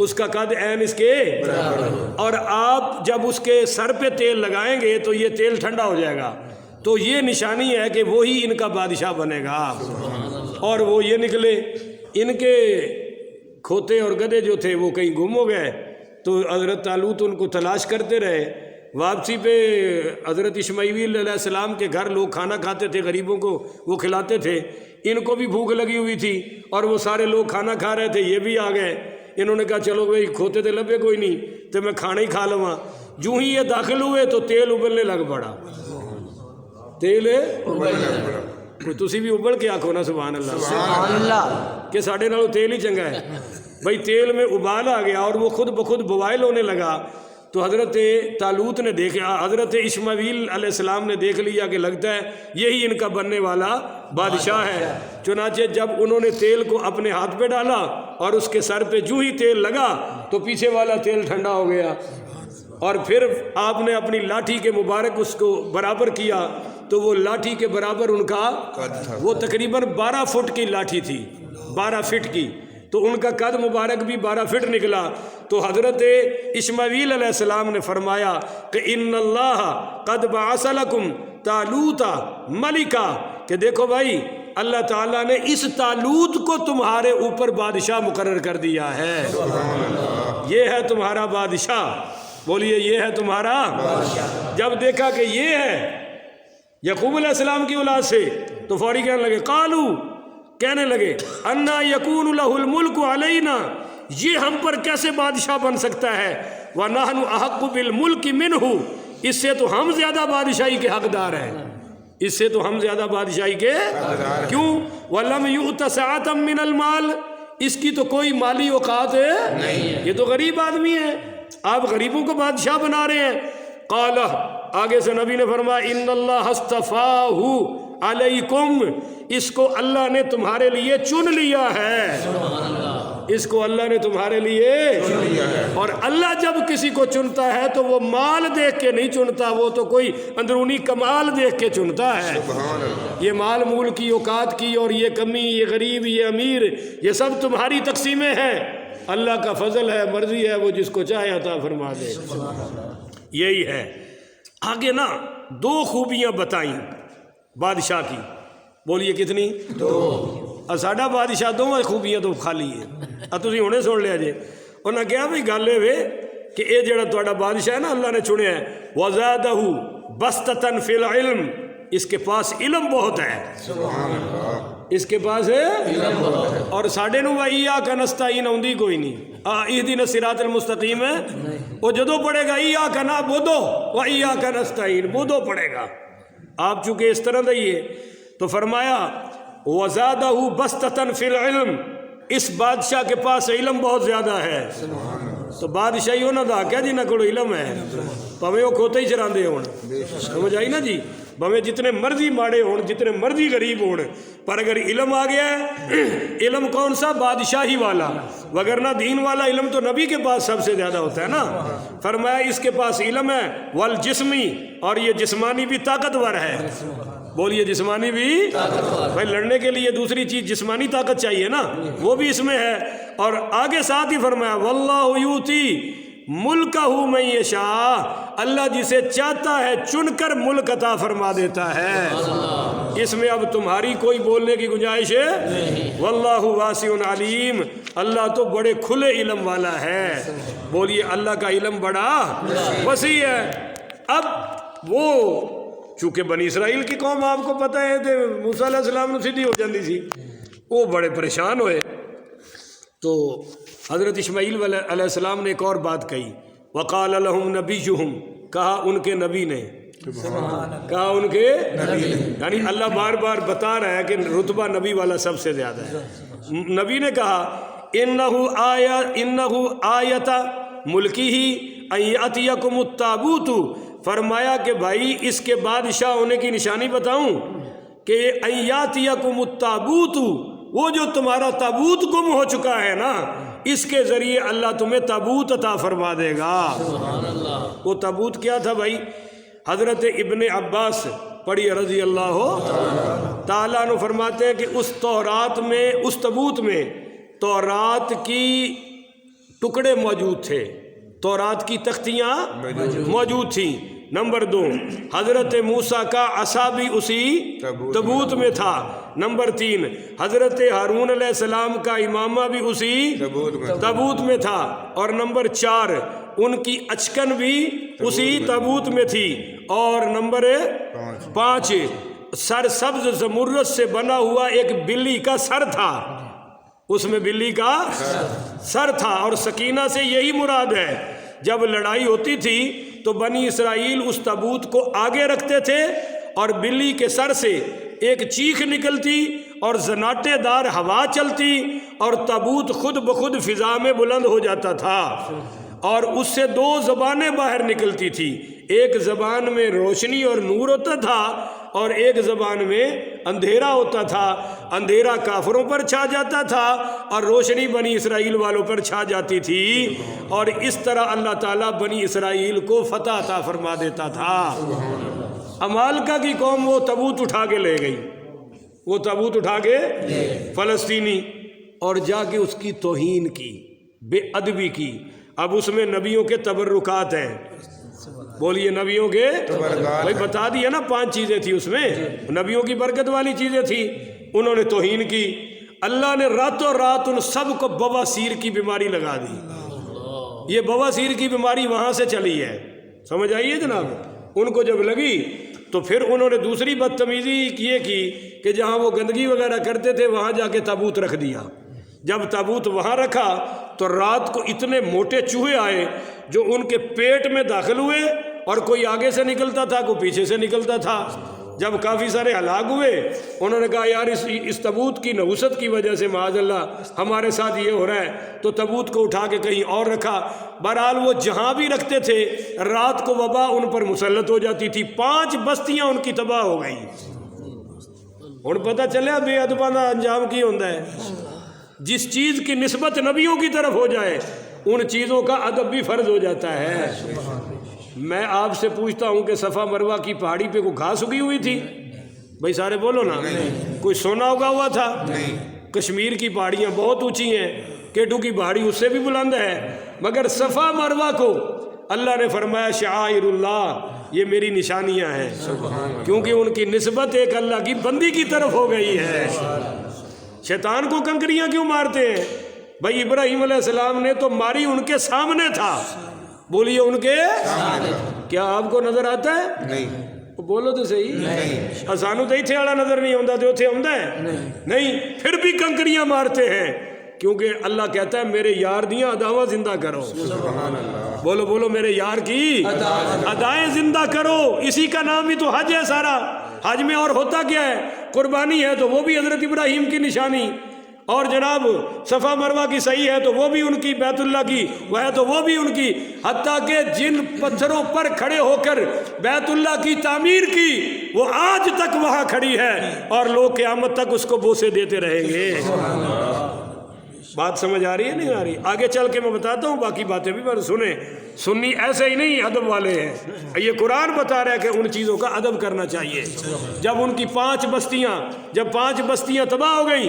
اس کا قد عین اس کے اور آپ جب اس کے سر پہ تیل لگائیں گے تو یہ تیل ٹھنڈا ہو جائے گا، تو یہ نشانی ہے کہ وہی ان کا بادشاہ بنے گا۔ اور وہ یہ نکلے، ان کے کھوتے اور گدھے جو تھے وہ کہیں گم ہو گئے، تو حضرت طالوت ان کو تلاش کرتے رہے۔ واپسی پہ حضرت اسماعیل علیہ السلام کے گھر لوگ کھانا کھاتے تھے، غریبوں کو وہ کھلاتے تھے، ان کو بھی بھوک لگی ہوئی تھی اور وہ سارے لوگ کھانا کھا رہے تھے، یہ بھی آ گئے۔ انہوں نے کہا چلو بھائی کھوتے تھے لبے کوئی نہیں تو میں کھانا ہی کھا لواں۔ جو ہی یہ داخل ہوئے تو تیل ابلنے لگ پڑا، تیل کوئی تسی بھی ابل کے آکھو نا سبحان اللہ، سبحان اللہ، کہ ساڑھے نالوں تیل ہی چنگا ہے بھائی۔ تیل میں ابال آ گیا اور وہ خود بخود بوائل ہونے لگا، تو حضرت طالوت نے دیکھا، حضرت اسماعیل علیہ السلام نے دیکھ لیا کہ لگتا ہے یہی ان کا بننے والا بادشاہ ہے۔ چنانچہ جب انہوں نے تیل کو اپنے ہاتھ پہ ڈالا اور اس کے سر پہ جو ہی تیل لگا تو پیچھے والا تیل ٹھنڈا ہو گیا، اور پھر آپ نے اپنی لاٹھی کے مبارک اس کو برابر کیا تو وہ لاٹھی کے برابر ان کا، وہ تقریباً 12 فٹ کی لاٹھی تھی، 12 فٹ کی، تو ان کا قد مبارک بھی 12 فٹ نکلا۔ تو حضرت اسماعیل علیہ السلام نے فرمایا کہ ان اللہ قد بعث لکم طالوت ملکا، کہ دیکھو بھائی اللہ تعالیٰ نے اس طالوت کو تمہارے اوپر بادشاہ مقرر کر دیا ہے، یہ ہے تمہارا بادشاہ۔ بولیے یہ ہے تمہارا بادشاہ۔ جب دیکھا کہ یہ ہے یعقوب علیہ السلام کی اولاد سے تو فوری کہنے لگے، قالو کہنے لگے، انا یکون لہ الملک علینا، یہ ہم پر کیسے بادشاہ بن سکتا ہے، وَنَحْنُ أَحَقُّ بِالْمُلْكِ مِنْهُ، اس سے تو ہم زیادہ بادشاہی کے حقدار ہیں، اس سے تو ہم زیادہ بادشاہی کے کیوں؟ وَلَمْ يُؤْتَ سَعَةً مِّنَ الْمَالِ، اس کی تو کوئی مالی اوقات ہے، یہ تو غریب آدمی ہے، آپ غریبوں کو بادشاہ بنا رہے ہیں۔ قال، آگے سے نبی نے فرمایا، ان اللہ اصطفاہ علیکم، اس کو اللہ نے تمہارے لیے چن لیا ہے، اس کو اللہ نے تمہارے لیے چن لیا ہے۔ اور اللہ جب کسی کو چنتا ہے تو وہ مال دیکھ کے نہیں چنتا، وہ تو کوئی اندرونی کمال دیکھ کے چنتا ہے۔ یہ مال مول کی اوقات کی اور یہ کمی، یہ غریب، یہ امیر، یہ سب تمہاری تقسیمیں ہیں، اللہ کا فضل ہے، مرضی ہے، وہ جس کو چاہے عطا فرما دے۔ یہی ہے۔ آگے نا 2 خوبیاں بتائیں بادشاہ کی، بولیے کتنی؟ 2۔ ساڈا بادشاہ 2 خوبیاں تو خالی ہے، تسی ہونے سن لیا جے۔ انہاں کہا بھئی گل اے کہ اے جڑا تہاڈا بادشاہ ہے نا اللہ نے چنیا ہے، وزادہ بسطۃ فی العلم، اس کے پاس علم بہت ہے، اس کے پاس علم بہت ہے۔ اور ساڈے نو وَإِيَّاكَ نَسْتَعِينُ آندی کوئی نہیں، اهدنا الصراط المستقیم ہے، وہ جدو پڑھے گا ایاک نعبد وایاک نستعین، بدو پڑھے گا۔ آپ چونکہ اس طرح دئیے تو فرمایا وزادہ بسطۃ فی العلم، اس بادشاہ کے پاس علم بہت زیادہ ہے۔ تو بادشاہی ہونا دا کیا جی نہ کوئی علم ہے، پویں وہ کھوتے ہی چراندے ہون، سمجھ آئی نا جی، بھویں جتنے مرضی ماڑے ہون، جتنے مرضی غریب ہون، پر اگر علم آ گیا ہے، علم کون سا؟ بادشاہی والا، وگرنہ دین والا علم تو نبی کے پاس سب سے زیادہ ہوتا ہے نا۔ فرمایا اس کے پاس علم ہے، والجسمی، اور یہ جسمانی بھی طاقتور ہے، بولیے جسمانی بھی طاقتور، بھائی لڑنے کے لیے دوسری چیز جسمانی طاقت چاہیے نا، وہ بھی اس میں ہے۔ اور آگے ساتھ ہی فرمایا واللہ یؤتی ملکہ من یشاء، اللہ جسے چاہتا ہے چن کر ملک عطا فرما دیتا ہے، اس میں اب تمہاری کوئی بولنے کی گنجائش ہے۔ واللہ واسع علیم، اللہ تو بڑے کھلے علم والا ہے، بولیے اللہ کا علم بڑا وسیع ہے۔ اب وہ چونکہ بنی اسرائیل کی قوم آپ کو پتہ ہے کہ موسیٰ علیہ السلام نے سیدھی ہو جاندی سی، وہ بڑے پریشان ہوئے، تو حضرت اسماعیل علیہ السلام نے ایک اور بات کہی، وقال لهم نبیہم، کہا ان کے نبی نے، کہا ان کے نبی نے، یعنی اللہ بار بار بتا رہا ہے کہ رتبہ نبی والا سب سے زیادہ ہے۔ نبی نے کہا انہ آیت ملکہ ان یأتیکم التابوت، فرمایا کہ بھائی اس کے بادشاہ ہونے کی نشانی بتاؤں کہ ان یأتیکم التابوت، وہ جو تمہارا تابوت گم ہو چکا ہے نا، اس کے ذریعے اللہ تمہیں تابوت عطا فرما دے گا۔ وہ تابوت کیا تھا بھائی؟ حضرت ابن عباس پڑھی رضی اللہ تعالیٰ عنہ فرماتے ہیں کہ اس تورات میں، اس تابوت میں تورات کی ٹکڑے موجود تھے، تورات کی تختیاں موجود تھیں۔ نمبر 2، حضرت موسیٰ کا عصا بھی اسی تابوت میں تھا۔ نمبر 3، حضرت ہارون علیہ السلام کا امامہ بھی اسی تابوت میں تھا۔ اور نمبر 4، ان کی اچکن بھی اسی تابوت میں تھی۔ اور نمبر 5، سر سبز زمرد سے بنا ہوا ایک بلی کا سر تھا، اس میں بلی کا سر تھا۔ اور سکینہ سے یہی مراد ہے، جب لڑائی ہوتی تھی تو بنی اسرائیل اس تابوت کو آگے رکھتے تھے اور بلی کے سر سے ایک چیخ نکلتی اور زناٹے دار ہوا چلتی اور تابوت خود بخود فضا میں بلند ہو جاتا تھا، اور اس سے 2 زبانیں باہر نکلتی تھی، ایک زبان میں روشنی اور نور ہوتا تھا اور ایک زبان میں اندھیرا ہوتا تھا۔ اندھیرا کافروں پر چھا جاتا تھا اور روشنی بنی اسرائیل والوں پر چھا جاتی تھی، اور اس طرح اللہ تعالیٰ بنی اسرائیل کو فتح عطا فرما دیتا تھا۔ عمالقہ کی قوم وہ تابوت اٹھا کے لے گئی، وہ تابوت اٹھا کے فلسطینی، اور جا کے اس کی توہین کی، بے ادبی کی۔ اب اس میں نبیوں کے تبرکات ہیں، بولیے نبیوں کے بھائی بتا دیا نا 5 چیزیں تھی اس میں، نبیوں کی برکت والی چیزیں تھی، انہوں نے توہین کی۔ اللہ نے راتوں رات ان سب کو بواسیر کی بیماری لگا دی۔ یہ بواسیر کی بیماری وہاں سے چلی ہے، سمجھ آئیے جناب؟ ان کو جب لگی تو پھر انہوں نے دوسری بدتمیزی یہ کی کہ جہاں وہ گندگی وغیرہ کرتے تھے وہاں جا کے تابوت رکھ دیا۔ جب تابوت وہاں رکھا تو رات کو اتنے موٹے چوہے آئے جو ان کے پیٹ میں داخل ہوئے، اور کوئی آگے سے نکلتا تھا، کوئی پیچھے سے نکلتا تھا۔ جب کافی سارے ہلاک ہوئے، انہوں نے کہا یار اس تابوت کی نحوست کی وجہ سے معاذ اللہ ہمارے ساتھ یہ ہو رہا ہے، تو تابوت کو اٹھا کے کہیں اور رکھا۔ بہرحال وہ جہاں بھی رکھتے تھے رات کو وبا ان پر مسلط ہو جاتی تھی، 5 بستیاں ان کی تباہ ہو گئیں۔ ہن پتہ چلیا بے ادباں دا انجام کی ہوندا ہے۔ جس چیز کی نسبت نبیوں کی طرف ہو جائے ان چیزوں کا ادب بھی فرض ہو جاتا ہے۔ میں آپ سے پوچھتا ہوں کہ صفا مروہ کی پہاڑی پہ کوئی گھاس اگی ہوئی تھی؟ بھائی سارے بولو نا، کوئی سونا اگا ہوا تھا؟ کشمیر کی پہاڑیاں بہت اونچی ہیں، کیٹو کی پہاڑی اس سے بھی بلند ہے، مگر صفا مروہ کو اللہ نے فرمایا شعائر اللہ، یہ میری نشانیاں ہیں، کیونکہ ان کی نسبت ایک اللہ کی بندی کی طرف ہو گئی ہے۔ شیطان کو کنکریاں کیوں مارتے ہیں؟ بھائی ابراہیم علیہ السلام نے تو ماری ان کے سامنے تھا، بولیے ان کے کیا آپ کو نظر آتا ہے؟ نہیں، بولو تو صحیح، سانو تو اتنے والا نظر نہیں آتا، تو اتنے آتا ہے نہیں، پھر بھی کنکریاں مارتے ہیں، کیونکہ اللہ کہتا ہے میرے یار دیاں اداواں زندہ کرو۔ بولو بولو میرے یار کی ادائیں زندہ کرو، اسی کا نام ہی تو حج ہے سارا۔ حج میں اور ہوتا کیا ہے؟ قربانی ہے تو وہ بھی حضرت ابراہیم کی نشانی، اور جناب صفا مروہ کی صحیح ہے تو وہ بھی ان کی، بیت اللہ کی وہ ہے تو وہ بھی ان کی، حتیٰ کہ جن پتھروں پر کھڑے ہو کر بیت اللہ کی تعمیر کی وہ آج تک وہاں کھڑی ہے، اور لوگ قیامت تک اس کو بوسے دیتے رہیں گے۔ بات سمجھ آ رہی ہے نہیں آ رہی؟ آگے چل کے میں بتاتا ہوں، باقی باتیں بھی پر سنیں۔ سنی ایسے ہی نہیں ادب والے ہیں، یہ قرآن بتا رہا ہے کہ ان چیزوں کا ادب کرنا چاہیے۔ جب ان کی 5 بستیاں تباہ ہو گئیں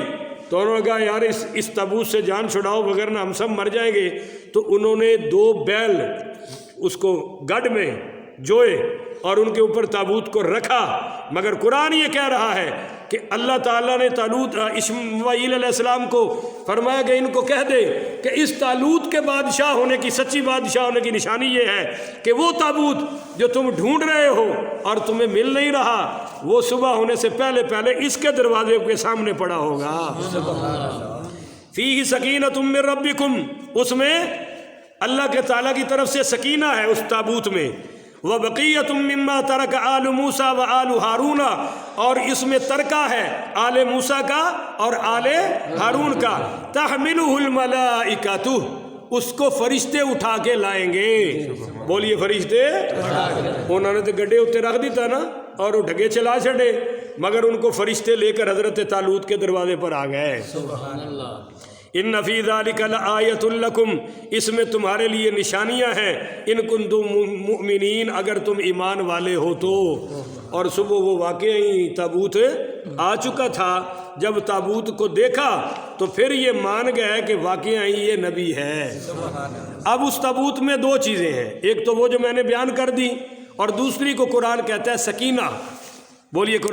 تو انہوں نے کہا یار اس تابوت سے جان چھڑاؤ وغیرہ ہم سب مر جائیں گے، تو انہوں نے 2 بیل اس کو گڑھ میں جوئے اور ان کے اوپر تابوت کو رکھا۔ مگر قرآن یہ کہہ رہا ہے کہ اللہ تعالیٰ نے اسماعیل علیہ السلام کو فرمایا کہ ان کو کہہ دے کہ اس تالوت کے بادشاہ ہونے کی، سچی بادشاہ ہونے کی نشانی یہ ہے کہ وہ تابوت جو تم ڈھونڈ رہے ہو اور تمہیں مل نہیں رہا، وہ صبح ہونے سے پہلے پہلے اس کے دروازے کے سامنے پڑا ہوگا۔ فیہ سکینۃ من ربکم، اس میں اللہ کے تعالیٰ کی طرف سے سکینہ ہے اس تابوت میں۔ وَبَقِيَّةٌ مِّمَّا تَرَكَ آلُ مُوسَىٰ وَآلُ ہارون، اور اس میں ترکہ ہے آل موسیٰ کا اور آل ہارون کا۔ تَحْمِلُهُ الْمَلَائِكَةُ، اس کو فرشتے اٹھا کے لائیں گے۔ بولیے فرشتے، انہوں نے تو گڈے اتنے رکھ دیتا نا اور وہ ڈھگے چلا چھڑے، مگر ان کو فرشتے لے کر حضرت طالوت کے دروازے پر آ گئے۔ ان فی ذلک لآیۃ لکم، اس میں تمہارے لیے نشانیاں ہیں، ان کنتم مؤمنین، اگر تم ایمان والے ہو تو۔ اور صبح وہ واقعی تابوت آ چکا تھا، جب تابوت کو دیکھا تو پھر یہ مان گئے کہ واقعی یہ نبی ہے۔ اب اس تابوت میں دو چیزیں ہیں، ایک تو وہ جو میں نے بیان کر دی، اور دوسری کو قرآن کہتا ہے سکینہ۔ بولیے قرآن